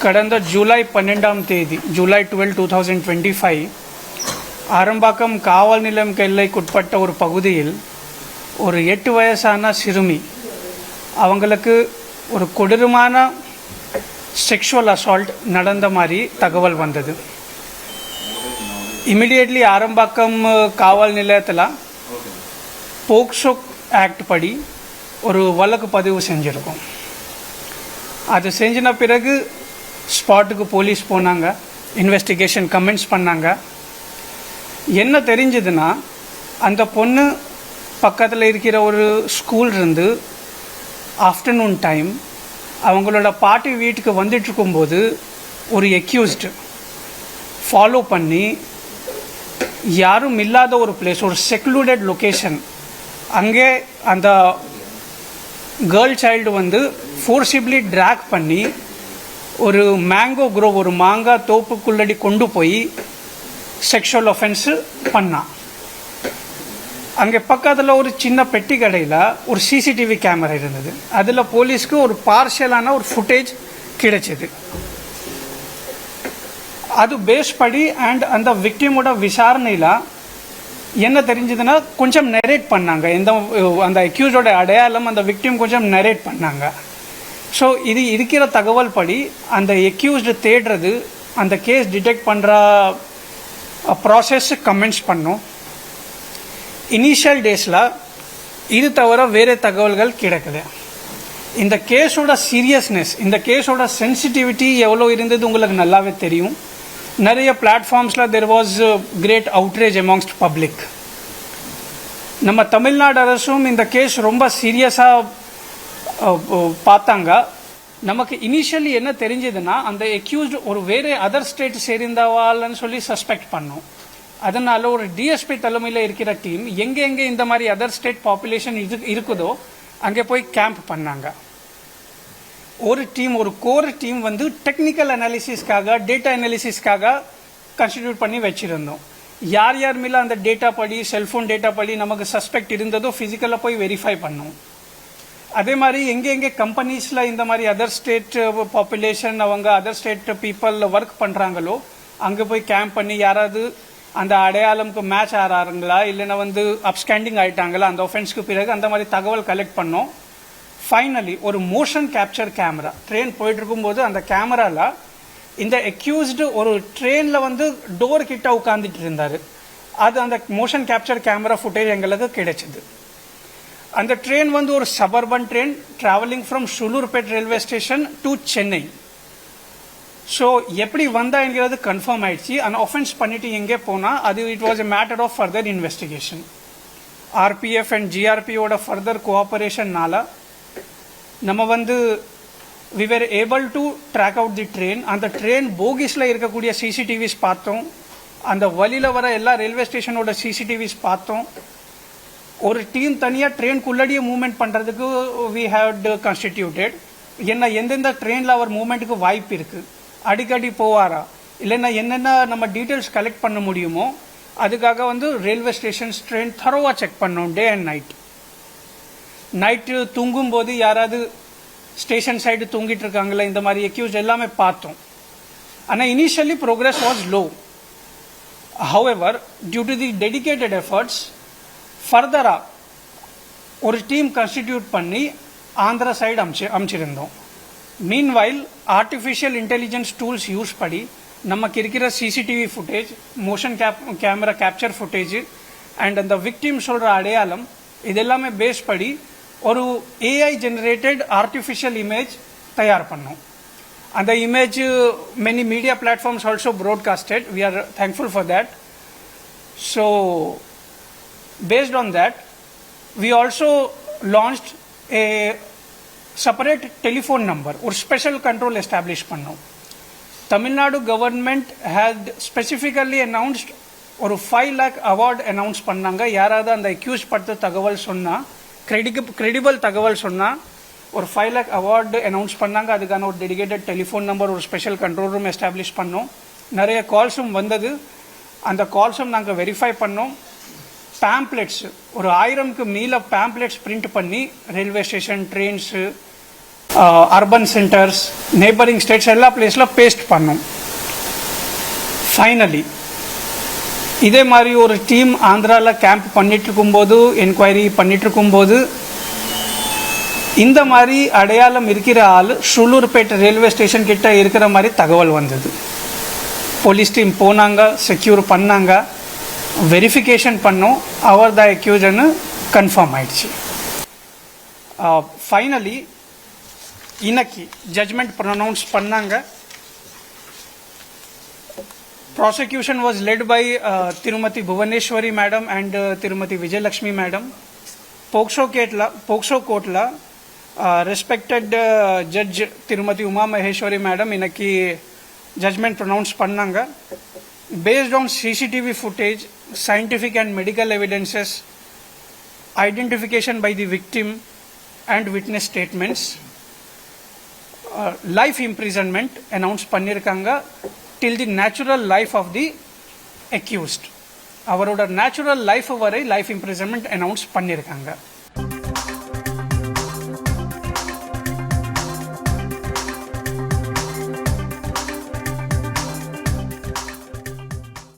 கடந்த ஜூலை 12ஆம் தேதி ஜூலை 12 2025 ஆரம்பாக்கம் காவல் நிலையம் எல்லைக்குட்பட்ட ஒரு பகுதியில் ஒரு 8 வயசான சிறுமி அவங்களுக்கு ஒரு கொடூரமான செக்ஷுவல் அசால்ட் நடந்த மாதிரி தகவல் வந்தது. இமிடியேட்லி ஆரம்பாக்கம் காவல் நிலையத்தில் போக்சோ ஆக்ட் படி ஒரு வழக்கு பதிவு செஞ்சுருக்கோம். அது செஞ்சின பிறகு ஸ்பாட்டுக்கு போலீஸ் போனாங்க, இன்வெஸ்டிகேஷன் கமெண்ட்ஸ் பண்ணாங்க. என்ன தெரிஞ்சதுன்னா, அந்த பொண்ணு பக்கத்தில் இருக்கிற ஒரு ஸ்கூல் இருந்து ஆஃப்டர்நூன் டைம் அவங்களோட பாட்டி வீட்டுக்கு வந்துட்டுருக்கும்போது ஒரு எக்யூஸ்டு ஃபாலோ பண்ணி யாரும் இல்லாத ஒரு பிளேஸ், ஒரு செக்லூடட் லொக்கேஷன், அங்கே அந்த கேர்ள் சைல்டு வந்து ஃபோர்சிபிளி ட்ராக் பண்ணி ஒரு மேங்கோ க்ரோவ், ஒரு மாங்காய் தோப்புக்குள்ளடி கொண்டு போய் செக்ஷுவல் ஒஃபென்ஸு பண்ணான். அங்கே பக்கத்தில் ஒரு சின்ன பெட்டி கடையில் ஒரு சிசிடிவி கேமரா இருந்தது. அதில் போலீஸ்க்கு ஒரு பார்ஷியலான ஒரு ஃபுட்டேஜ் கிடைச்சிது. அது பேஸ் படி அண்ட் அந்த விக்டிமோட விசாரணையில் என்ன தெரிஞ்சதுன்னா, கொஞ்சம் நரேட் பண்ணாங்க. அந்த அக்யூஸோட அடையாளம் அந்த விக்டிம் கொஞ்சம் நரேட் பண்ணாங்க. ஸோ இது இருக்கிற தகவல் படி அந்த எக்யூஸ்டு தேடுறது, அந்த கேஸ் டிடெக்ட் பண்ணுற ப்ராசஸ் கமெண்ட்ஸ் பண்ணோம். இனிஷியல் டேஸில் இது தவிர வேறு தகவல்கள் கிடைக்குது. இந்த கேஸோட சீரியஸ்னஸ், இந்த கேஸோட சென்சிட்டிவிட்டி எவ்வளோ இருந்தது உங்களுக்கு நல்லாவே தெரியும். நிறைய பிளாட்ஃபார்ம்ஸில் there was great outrage amongst public. நம்ம தமிழ்நாடு அரசும் இந்த கேஸ் ரொம்ப சீரியஸாக பார்த்தாங்க. நமக்கு இனிஷியலி என்ன தெரிஞ்சதுன்னா, அந்த எக்யூஸ்டு ஒரு வேறு அதர் ஸ்டேட் சேர்ந்தவாள்னு சொல்லி சஸ்பெக்ட் பண்ணோம். அதனால் ஒரு டிஎஸ்பி தலைமையில் இருக்கிற டீம் எங்கே இந்த மாதிரி அதர் ஸ்டேட் பாப்புலேஷன் இருக்குதோ அங்கே போய் கேம்ப் பண்ணாங்க. ஒரு டீம், ஒரு கோர் டீம் வந்து டெக்னிக்கல் அனாலிசிஸ்க்காக, டேட்டா அனாலிசிஸ்க்காக கன்ஸ்டிடியூட் பண்ணி வச்சுருந்தோம். யார் மேலே அந்த டேட்டா படி, செல்ஃபோன் டேட்டா படி நமக்கு சஸ்பெக்ட் இருந்ததோ ஃபிசிக்கலாக போய் வெரிஃபை பண்ணோம். அதே மாதிரி எங்கே கம்பெனிஸில் இந்த மாதிரி அதர் ஸ்டேட் பாப்புலேஷன், அவங்க அதர் ஸ்டேட் பீப்புள் ஒர்க் பண்ணுறாங்களோ அங்கே போய் கேம்ப் பண்ணி யாராவது அந்த அடையாளம்க்கு மேட்ச் ஆகிறாங்களா, இல்லைன்னா வந்து அப்ஸ்கேண்டிங் ஆகிட்டாங்களா அந்த ஒஃபென்ஸ்க்கு பிறகு அந்த மாதிரி தகவல் கலெக்ட் பண்ணோம். ஃபைனலி ஒரு மோஷன் கேப்சர் கேமரா, ட்ரெயின் போயிட்டு இருக்கும்போது அந்த கேமராவில் இந்த அக்யூஸ்டு ஒரு ட்ரெயினில் வந்து டோர் கிட்ட உட்காந்துட்டு இருந்தார். அது அந்த மோஷன் கேப்சர் கேமரா ஃபுட்டேஜ் எங்களுக்கு கிடைச்சிது. அந்த ட்ரெயின் வந்து ஒரு suburban train travelling from Sullurpeta railway station to Chennai. So எப்படி வந்தாங்கிறது கன்ஃபார்ம் ஆயிடுச்சு. அந்த ஒஃபென்ஸ் பண்ணிட்டு எங்கே போனால் அது it was a matter of further investigation. RPF and ஜிஆர்பியோட ஃபர்தர் கோஆபரேஷன்னால நம்ம வந்து we were able to track out the train. அந்த ட்ரெயின் போகிஸில் இருக்கக்கூடிய சிசிடிவிஸ் பார்த்தோம். அந்த வழியில் வர எல்லா ரயில்வே ஸ்டேஷனோட சிசிடிவிஸ் பார்த்தோம். ஒரு டீம் தனியாக ட்ரெயின்குள்ளடியே மூவ்மெண்ட் பண்ணுறதுக்கு வி ஹேவ் கான்ஸ்டிடியூட்டட். எந்தெந்த ட்ரெயினில் அவர் மூவ்மெண்ட்டுக்கு வாய்ப்பு இருக்குது, அடிக்கடி போவாரா, இல்லைன்னா என்னென்ன நம்ம டீட்டெயில்ஸ் கலெக்ட் பண்ண முடியுமோ அதுக்காக வந்து ரயில்வே ஸ்டேஷன்ஸ் ட்ரெயின் தரோவாக செக் பண்ணோம். டே அண்ட் நைட்டு தூங்கும்போது யாராவது ஸ்டேஷன் சைடு தூங்கிட்டு இருக்காங்களா, இந்த மாதிரி எக்யூஸ் எல்லாமே பார்த்தோம். ஆனால் initially progress was low. However due to the dedicated efforts ஃபர்தராக ஒரு டீம் கன்ஸ்டிடியூட் பண்ணி ஆந்திரா சைடு அமைச்சிருந்தோம். Meanwhile artificial intelligence tools use படி நமக்கு இருக்கிற CCTV footage, motion camera capture footage and அந்த விக்டிம் சொல்கிற அடையாளம் இதெல்லாமே பேஸ் படி ஒரு ஏஐ ஜெனரேட்டட் ஆர்டிஃபிஷியல் இமேஜ் தயார் பண்ணோம். அந்த image many media platforms also broadcasted. We are thankful for that. So based on that, we also launched a separate telephone number or special control established பண்ணோம். Tamil Nadu government had specifically announced ஒரு 5 lakh award announce பண்ணாங்க. யாராவது அந்த accuse படுத்த தகவல் சொன்னால், credible தகவல் சொன்னால் ஒரு 5 lakh award announce பண்ணாங்க. அதுக்கான ஒரு டெடிகேட்டட் டெலிஃபோன் நம்பர், ஒரு ஸ்பெஷல் கண்ட்ரோல் ரூம் எஸ்டாப்ளிஷ் பண்ணோம். நிறைய கால்ஸும் வந்தது. அந்த கால்ஸும் நாங்கள் வெரிஃபை பண்ணோம். பேம்ப்ளெட்ஸ் ஒரு 1000க்கு மேலே பேம்ப்ளெட்ஸ் பிரிண்ட் பண்ணி railway station, trains, urban centres, neighbouring states எல்லா பிளேஸில் பேஸ்ட் பண்ணோம். ஃபைனலி இதே மாதிரி ஒரு டீம் ஆந்திராவில் கேம்ப் பண்ணிட்டு இருக்கும்போது, என்கொயரி பண்ணிட்டு இருக்கும்போது, இந்த மாதிரி அடையாளம் இருக்கிற ஆள் ஷுலூர்பேட் ரயில்வே ஸ்டேஷன் கிட்ட இருக்கிற மாதிரி தகவல் வந்தது. போலீஸ் டீம் போனாங்க, செக்யூர் பண்ணாங்க, வெரிஃபிகேஷன் பண்ணோம், அவர் த அக்யூஸ்ட்னு கன்ஃபார்ம் ஆயிடுச்சு. ஃபைனலி இன்னைக்கு ஜட்ஜ்மெண்ட் ப்ரொனவுன்ஸ் பண்ணாங்க. Prosecution was led by Tirumati Bhuvaneshwari madam and Tirumati Vijayalakshmi madam. Poksho court la respected judge Tirumati Uma Maheshwari madam inaki judgment pronounced pannanga. Based on CCTV footage, scientific and medical evidences, identification by the victim and witness statements, life imprisonment announced pannirukanga till the natural life of the accused. அவரோட natural life வரை life imprisonment announce பண்ணியிருக்காங்க.